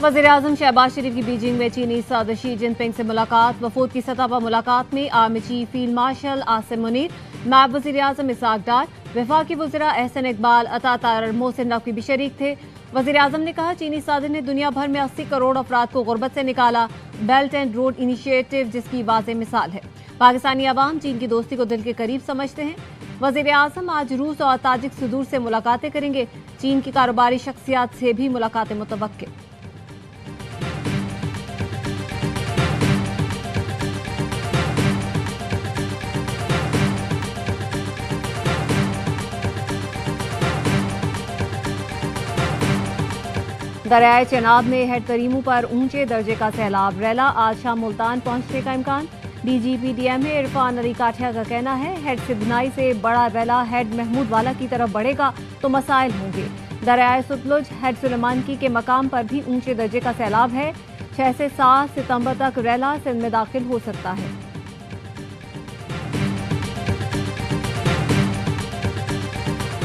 वज़ीर-ए-आज़म शहबाज शरीफ की बीजिंग में चीनी सदर शी जिनपिंग से मुलाकात। वफूद की सतह पर मुलाकात में army chief field marshal Asim Munir, नायब वज़ीर-ए-आज़म इसाक डार, वफाकी वज़ीरा एहसन इकबाल, अता तारर, मोहसिन नकवी भी शरीक थे। वज़ीर-ए-आज़म ने कहा, चीनी सदर ने दुनिया भर में 80 करोड़ अफराद को गुर्बत से निकाला। बेल्ट एंड रोड इनिशिएटिव जिसकी वाज़ेह मिसाल है। पाकिस्तानी अवाम चीन की दोस्ती को दिल के करीब समझते हैं। वज़ीर-ए-आज़म आज रूस और ताजिक सदूर से मुलाकातें करेंगे। चीन की कारोबारी शख्सियात से भी मुलाकातें मुतवक्किल। दरियाए चेनाब में हेड तरीमू पर ऊंचे दर्जे का सैलाब। रैला आज शाम मुल्तान पहुंचने का इम्कान। डीजीपी डीएमए इरफान अली काठिया का कहना है, हेड सिद्धनाई से बड़ा रैला हेड महमूद वाला की तरफ बढ़ेगा तो मसाइल होंगे। दरियाए सतलुज हेड सुलेमानकी के मकाम पर भी ऊंचे दर्जे का सैलाब है। 6 से 7 सितंबर तक रैला सिंध में दाखिल हो सकता है।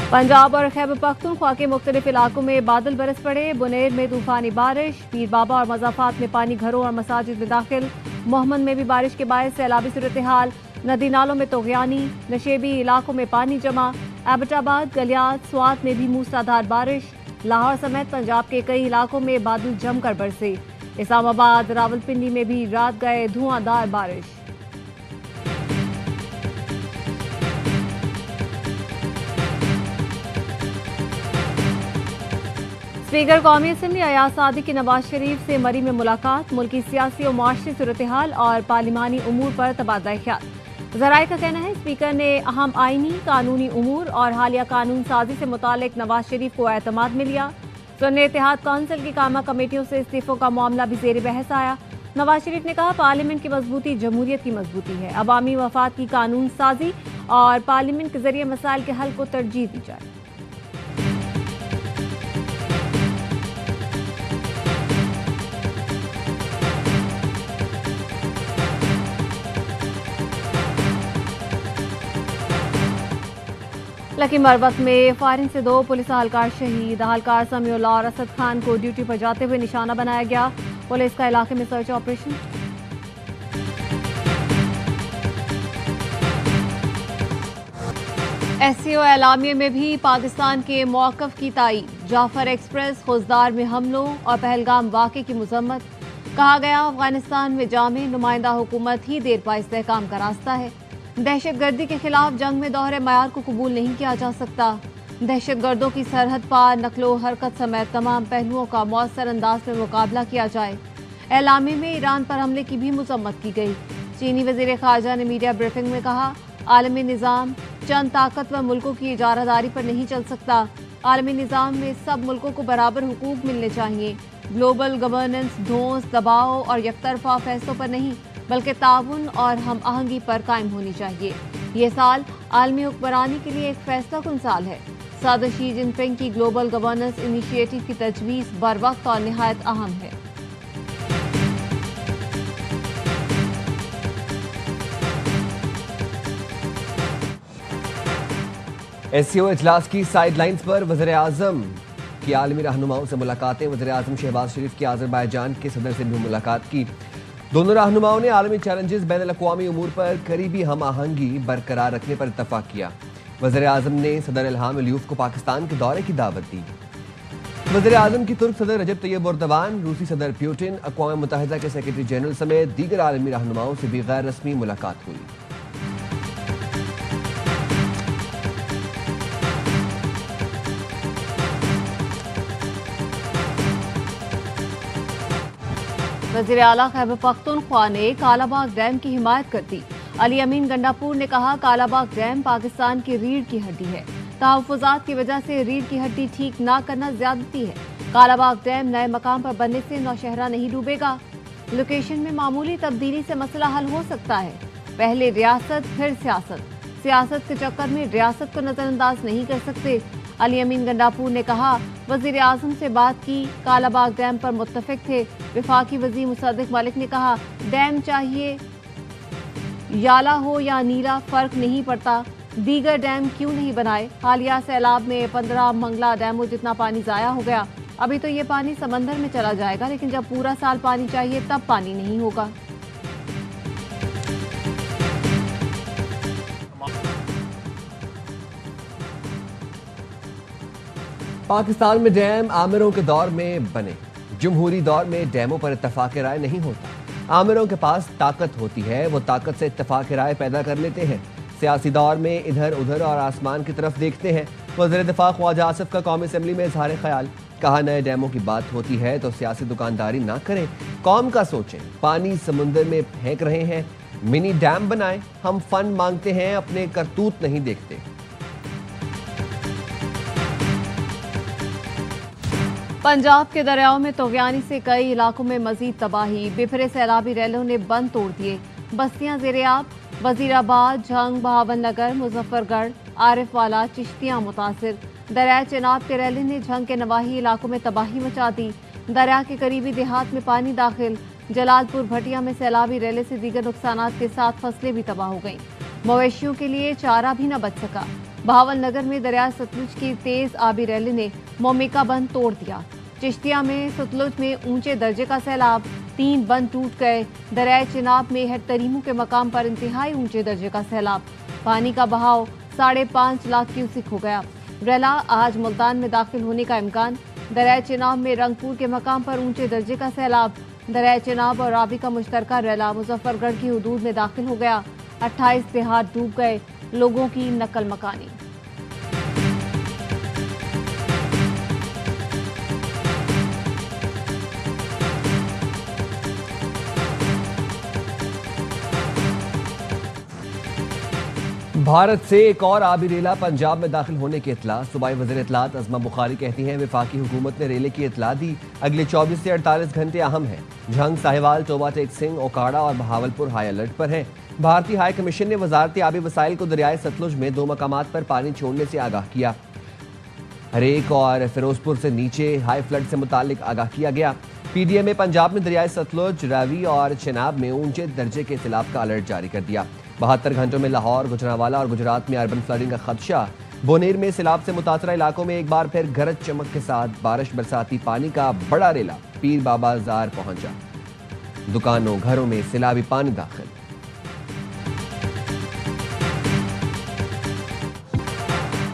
पंजाब और खैबर पख्तूनख्वा के मुख्तलिफ इलाकों में बादल बरस पड़े। बुनेर में तूफानी बारिश, पीर बाबा और मज़ाफात में पानी घरों और मसाजिद में दाखिल। मोहम्मद में भी बारिश के बायस सैलाबी सूरत हाल। नदी नालों में तोगयानी, नशेबी इलाकों में पानी जमा। एबटाबाद, गलियात, स्वात में भी मूसलाधार बारिश। लाहौर समेत पंजाब के कई इलाकों में बादल जमकर बरसे। इस्लामाबाद, रावलपिंडी में भी रात गए धुआंधार बारिश। स्पीकर कौमी असम्बली अयाज सादिक की नवाज शरीफ से मरी में मुलाकात। मुल्की सियासी और मुआशरी सूरत हाल और पार्लिमानी उमूर पर तबादला ख्याल। ज़राए का कहना है, स्पीकर ने अहम आईनी कानूनी उमूर और हालिया कानून साजी से मुतालिक नवाज शरीफ को एतमाद में लिया। सुन्नी इत्तेहाद कौंसिल की कामा कमेटियों से इस्तीफों का मामला भी ज़ेर बहस आया। नवाज शरीफ ने कहा, पार्लियामेंट की मजबूती जमहूरियत की मजबूती है। अवामी मफाद की कानून साजी और पार्लियामेंट के जरिए मसाइल के हल को तरजीह दी जाए। लकी मरवत में फायरिंग से 2 पुलिस अहलकार शहीद। अहलकार समीउल्लाह और असद खान को ड्यूटी पर जाते हुए निशाना बनाया गया। पुलिस का इलाके में सर्च ऑपरेशन। एससीओ एलामिया में भी पाकिस्तान के मौक़िफ़ की तायीद। जाफर एक्सप्रेस खुजदार में हमलों और पहलगाम वाक़े की मज़म्मत। कहा गया, अफगानिस्तान में जामे नुमाइंदा हुकूमत ही देरपा इस्तेहकाम का रास्ता है। दहशतगर्दी के खिलाफ जंग में दोहरे मयार को कबूल नहीं किया जा सकता। दहशतगर्दों की सरहद पार नकलो हरकत समेत तमाम पहलुओं का मौसर अंदाज में मुकाबला किया जाए। एलामे में ईरान पर हमले की भी मजम्मत की गई। चीनी वज़ीर ख़ारजा ने मीडिया ब्रीफिंग में कहा, आलमी निज़ाम चंद ताकतवर मुल्कों की इजारादारी पर नहीं चल सकता। आलमी निज़ाम में सब मुल्कों को बराबर हुकूक मिलने चाहिए। ग्लोबल गवर्नेंस धौंस, दबाव और यकतरफा फैसलों पर नहीं बल्कि ताउन और हम आहंगी पर कायम होनी चाहिए। ये साल आलमी हुक्मरानी के लिए एक फैसला कुन साल है। सदर शी जिनपिंग की ग्लोबल गवर्नेंस इनिशिएटिव की तजवीज़ बर वक्त और निहायत अहम है। एससीओ इजलास की साइडलाइंस पर वज़ीर-ए-आज़म की आलमी रहनुमाओं से मुलाकातें। वज़ीर-ए-आज़म शहबाज शरीफ की आज़रबाईजान के सदर से भी मुलाकात की। दोनों रहनुमाओं ने आलमी चैलेंजेस, बैनुल-अक़वामी उमूर पर करीबी हम आहंगी बरकरार रखने पर इत्तफाक किया। वज़ीर-ए-आज़म ने सदर इल्हाम अलियूफ को पाकिस्तान के दौरे की दावत दी। वज़ीर-ए-आज़म की तुर्क सदर रजब तैयब एर्दोगान, रूसी सदर पुतिन, अक़वाम मुत्तहिदा के सेक्रेटरी जनरल समेत दीगर आलमी रहनुमाओं से भी गैर रस्मी मुलाकात हुई। वज़ीर आला खैबर पख्तूनख्वा ने कालाबाग डैम की हिमायत कर दी। अली अमीन गंडापुर ने कहा, कालाबाग डैम पाकिस्तान की रीढ़ की हड्डी है। तहफ़्फ़ुज़ात की वजह से रीढ़ की हड्डी ठीक ना करना ज्यादती है। कालाबाग डैम नए मकाम पर बनने से नौशहरा नहीं डूबेगा। लोकेशन में मामूली तब्दीली से मसला हल हो सकता है। पहले रियासत फिर सियासत। सियासत के चक्कर में रियासत को नजरअंदाज नहीं कर सकते। अली अमीन गंडापुर ने कहा, वज़ीर आज़म से बात की, कालाबाग डैम पर मुत्तफिक थे। वफाकी वज़ीर मुसद्दिक़ मलिक ने कहा, डैम चाहिए याला हो या नीला फर्क नहीं पड़ता, दीगर डैम क्यों नहीं बनाए। हालिया सैलाब में 15 मंगला डैमों जितना पानी ज़ाया हो गया। अभी तो ये पानी समंदर में चला जाएगा, लेकिन जब पूरा साल पानी चाहिए तब पानी नहीं होगा। पाकिस्तान में डैम आमिरों के दौर में बने। जमहूरी दौर में डैमों पर इत्तफाक राय नहीं होता। आमिरों के पास ताकत होती है, वो ताकत से इत्तफाक राय पैदा कर लेते हैं। सियासी दौर में इधर उधर और आसमान की तरफ देखते हैं। वज़ीर दिफा ख्वाजा आसिफ का कौमी असम्बली में इजहार ख्याल। कहा, नए डैमों की बात होती है तो सियासी दुकानदारी ना करें, कौम का सोचें। पानी समुंदर में फेंक रहे हैं, मिनी डैम बनाएं। हम फंड मांगते हैं, अपने करतूत नहीं देखते। पंजाब के दरियाओं में तोगयानी से कई इलाकों में मजीद तबाही। बिफरे सैलाबी रैलों ने बंद तोड़ दिए। बस्तियां ज़ेरे-आब, वजीराबाद, झंग, बहावलनगर, मुजफ्फरगढ़, आरिफवाला, चिश्तियां मुतासिर। दरिया चेनाब के रैले ने झंग के नवाही इलाकों में तबाही मचा दी। दरिया के करीबी देहात में पानी दाखिल। जलालपुर भटिया में सैलाबी रैले से दीगर नुकसानात के साथ फसलें भी तबाह हो गईं। मवेशियों के लिए चारा भी न बच सका। बहावलनगर में दरिया सतलुज की तेज आबी रैली ने मोमिका बंद तोड़ दिया। चिश्तिया में सतलुज में ऊंचे दर्जे का सैलाब, 3 बंद टूट गए। दरिया चिनाब में हेक्टरीमों के मकाम पर इंतहाई ऊंचे दर्जे का सैलाब। पानी का बहाव 5.5 लाख क्यूसिक हो गया। रैला आज मुल्तान में दाखिल होने का इम्कान। दरिया चिनाब में रंगपुर के मकाम पर ऊंचे दर्जे का सैलाब। दरिया चिनाब और रावी का मुश्तरका रैला मुजफ्फरगढ़ की हदूद में दाखिल हो गया। 28 देहात डूब गए, लोगों की नकल मकानी। भारत से एक और आबी रेला पंजाब में दाखिल होने की इतला। सूबाई वज़ीर इत्तलात अज़मा बुखारी कहती हैं, वफाकी हुकूमत ने रेले की इतला दी। अगले 24 से 48 घंटे अहम हैं। झंग, साहिवाल, टोबा टेक सिंह, ओकाड़ा और बहावलपुर हाई अलर्ट पर है। भारतीय हाई कमीशन ने वजारती आबी वसाइल को दरियाए सतलुज में 2 मकामात पर पानी छोड़ने से आगाह किया। हरेक और फिरोजपुर से नीचे हाई फ्लड से मुतालिक आगाह किया गया। पीडीएम पंजाब ने दरियाए सतलुज, रावी और चेनाब में ऊंचे दर्जे के सैलाब का अलर्ट जारी कर दिया। 72 घंटों में लाहौर, गुजरांवाला और गुजरात में अर्बन फ्लडिंग का खदशा। बोनेर में सैलाब से मुतासरा इलाकों में एक बार फिर गरज चमक के साथ बारिश। बरसाती पानी का बड़ा रेला पीर बाबा जार पहुंचा। दुकानों, घरों में सैलाबी पानी दाखिल।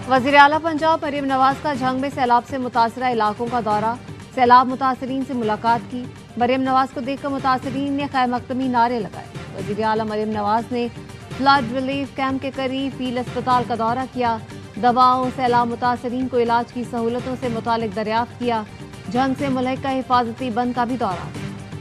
वज़ीर आला पंजाब मरियम नवाज का झंग में सैलाब से मुतासरा इलाकों का दौरा। सैलाब मुतासरीन से मुलाकात की। मरियम नवाज को देखकर मुतासरीन ने खैर मकदमी नारे लगाए। वज़ीर आला मरियम नवाज ने फ्लड रिलीफ कैंप के करीब फील अस्पताल का दौरा किया। दवाओं, सैलाब मुतासरीन को इलाज की सहूलतों से मुतालिक दरियाफ्त किया। झंग से मुल्हिका हिफाजती बंद का भी दौरा।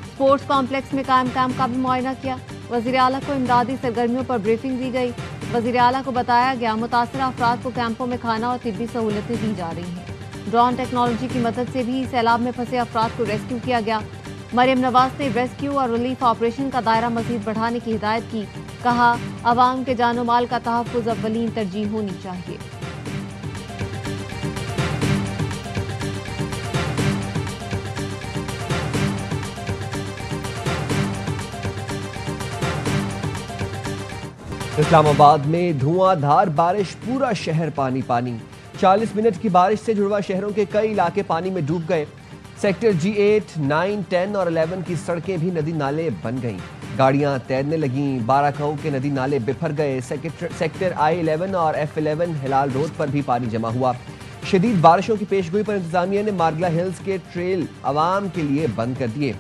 स्पोर्ट्स कॉम्प्लेक्स में कायम कैंप का भी मुआयना किया। वज़ीर आला को इमदादी सरगर्मियों पर ब्रीफिंग दी गई। वज़ीर आला को बताया गया मुतासरा अफराद को कैंपों में खाना और तिब्बी सहूलतें दी जा रही हैं। ड्रोन टेक्नोलॉजी की मदद से भी सैलाब में फंसे अफराद को रेस्क्यू किया गया। मरियम नवाज ने रेस्क्यू और रिलीफ ऑपरेशन का दायरा मजीद बढ़ाने की हिदायत की। कहा, अवाम के जानो माल का तहफ़्फ़ुज़ अव्वलीन तरजीह होनी चाहिए। इस्लामाबाद में धुआंधार बारिश, पूरा शहर पानी पानी। 40 मिनट की बारिश से जुड़वा शहरों के कई इलाके पानी में डूब गए। सेक्टर G8, 9, 10 और 11 की सड़कें भी नदी नाले बन गईं। गाड़ियां तैरने लगीं। बाराखाऊ के नदी नाले बिफर गए। सेक्टर I11 और F11 हिलाल रोड पर भी पानी जमा हुआ। शदीद बारिशों की पेशगोई पर इंतजामिया ने मारगला हिल्स के ट्रेल आवाम के लिए बंद कर दिए।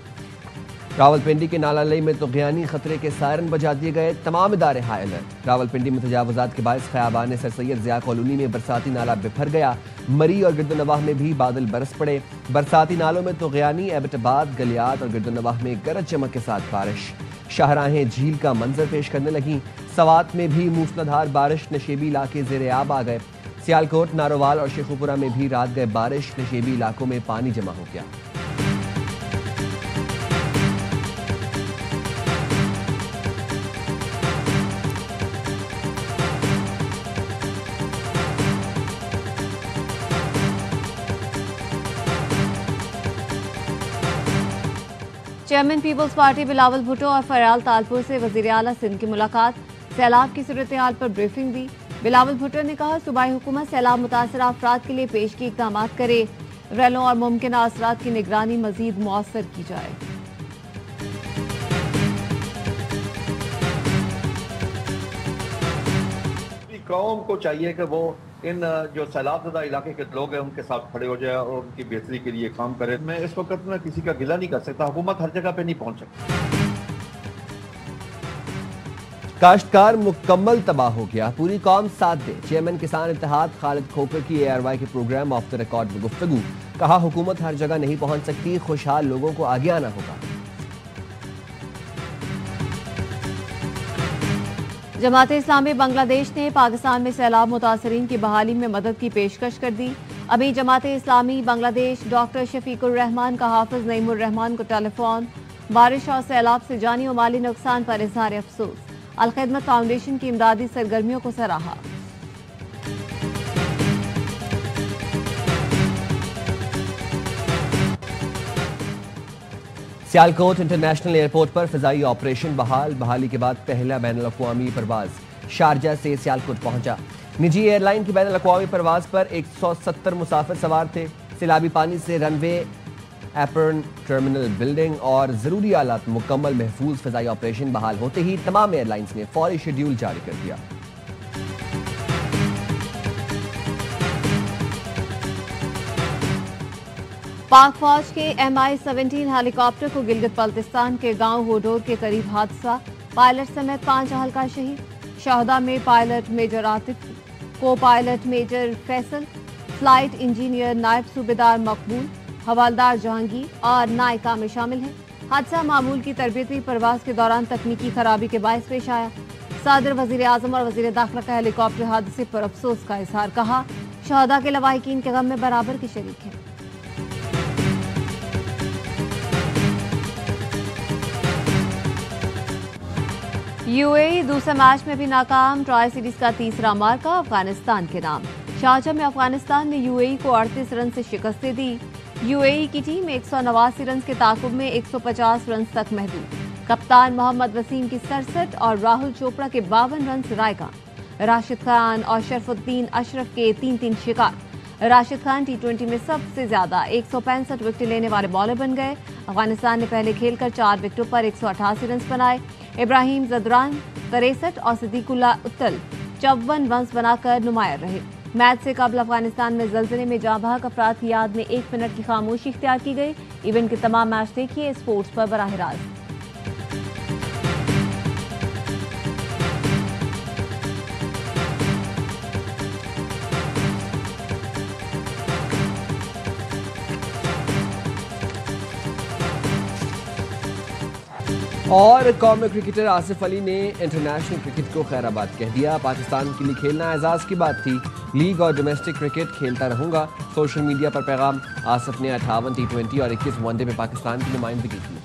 रावलपिंडी के नालालई में तोगयानी खतरे के सायरन बजा दिए गए। तमाम इदारे हाई अलर्ट। रावलपिंडी में तजावुजात के बायस खयाबान सर सैयद ज़िया कॉलोनी में बरसाती नाला बिफर गया। मरी और गिरदनवाह में भी बादल बरस पड़े। बरसाती नालों में तोगयानी, एबटाबाद, गलियात और गिरदनवाह में गरज चमक के साथ बारिश। शाहराहें झील का मंजर पेश करने लगी। सवात में भी मूसलाधार बारिश। नशेबी इलाके ज़ेरे-आब आ गए। सियालकोट, नारोवाल और शेखुपुरा में भी रात गए बारिश। नशेबी इलाकों में पानी जमा हो गया। Chairman peoples party Bilawal Bhutto और फरयाल तालपुर से वज़ीर आला सिंध की मुलाकात। सैलाब की सूरत हाल पर ब्रीफिंग दी। बिलावल भुट्टो ने कहा, सूबाई हुकूमत सैलाब मुतासरा अफराद के लिए पेशगी इक़दामात करे। रैलों और मुमकिन असरात की निगरानी मजीद मौसर की जाए। कौम को चाहिए कि वो इन जो सैलाब ज़दा इलाके के लोग हैं उनके साथ खड़े हो जाए और उनकी बेहतरी के लिए काम करे। मैं इस वक्त में किसी का गिला नहीं कर सकता, हुकूमत हर जगह पे नहीं पहुंच सकती। काश्तकार मुकम्मल तबाह हो गया, पूरी कौम साथ दे। चेयरमैन किसान इत्तेहाद खालिद खोकर की ARY के प्रोग्राम ऑफ द रिकॉर्ड में गुफ्तगू। कहा हुकूमत हर जगह नहीं पहुंच सकती, खुशहाल लोगों को आगे आना होगा। जमात इस्लामी बांग्लादेश ने पाकिस्तान में सैलाब मुतासरीन की बहाली में मदद की पेशकश कर दी। अभी जमात इस्लामी बांग्लादेश डॉक्टर शफीकुर रहमान का हाफिज नईमुर रहमान को टेलीफोन। बारिश और सैलाब से जानी और माली नुकसान पर इजहार अफसोस। अल-खिदमत फाउंडेशन की इमदादी सरगर्मियों को सराहा। सियालकोट इंटरनेशनल एयरपोर्ट पर फिजाई ऑपरेशन बहाली के बाद पहला बैनुल-अक़वामी परवाज शारजा से सियालकोट पहुंचा। निजी एयरलाइन की बैनुल-अक़वामी परवाज पर 170 मुसाफिर सवार थे। सैलाबी पानी से रनवे, एप्रन, टर्मिनल बिल्डिंग और जरूरी आलात मुकम्मल। महफूज फिजाई ऑपरेशन बहाल होते ही तमाम एयरलाइंस ने फौरी शेड्यूल जारी कर दिया। पाक फौज के MI-17 हेलीकॉप्टर को गिलगित बल्तिस्तान के गांव होडोर के करीब हादसा। पायलट समेत 5 अहलकार शहीद। शहदा में पायलट मेजर आतिफ, को pilot major Faisal, flight engineer Naib Subedar मकबूल, हवालदार जहांगीर और नायका में शामिल हैं। हादसा मामूल की तरबियती परवाज के दौरान तकनीकी खराबी के बायस पेश आया। सदर, वजीर आजम और वजीर दाखिला का हेलीकॉप्टर हादसे पर अफसोस का इजहार। कहा शहदा के लवाहिकीन के गम में बराबर के शरीक हैं। UAE दूसरे मैच में भी नाकाम। ट्राई सीरीज का तीसरा मार्का अफगानिस्तान के नाम। शारजा में अफगानिस्तान ने UAE को 38 रन से शिकस्त दे दी। UAE की टीम 189 रन के ताकुब में 150 रन तक महदूद। कप्तान मोहम्मद वसीम की 67 और राहुल चोपड़ा के 52 रन से रायगान। राशिद खान और शरफुद्दीन अशरफ के 3-3 शिकार। राशिद खान T20 में सबसे ज्यादा 165 विकेट लेने वाले बॉलर बन गए। अफगानिस्तान ने पहले खेलकर 4 विकेटों पर 188 रन बनाए। इब्राहिम जदरान 63 और सिद्दीकुल्ला उत्तल 54 रन बनाकर नुमायर रहे। मैच से कबल अफगानिस्तान में जल्जले में जाँ बहक अफराद की याद में 1 मिनट की खामोशी इख्तियार की गई। इवेंट के तमाम मैच देखिए स्पोर्ट्स पर बराह रास्त। और कौमी क्रिकेटर आसिफ अली ने इंटरनेशनल क्रिकेट को खैराबाद कह दिया। पाकिस्तान के लिए खेलना एजाज की बात थी। लीग और डोमेस्टिक क्रिकेट खेलता रहूंगा। सोशल मीडिया पर पैगाम। आसिफ ने 58 T20 और 21 वनडे में पाकिस्तान की नुमाइंदगी की।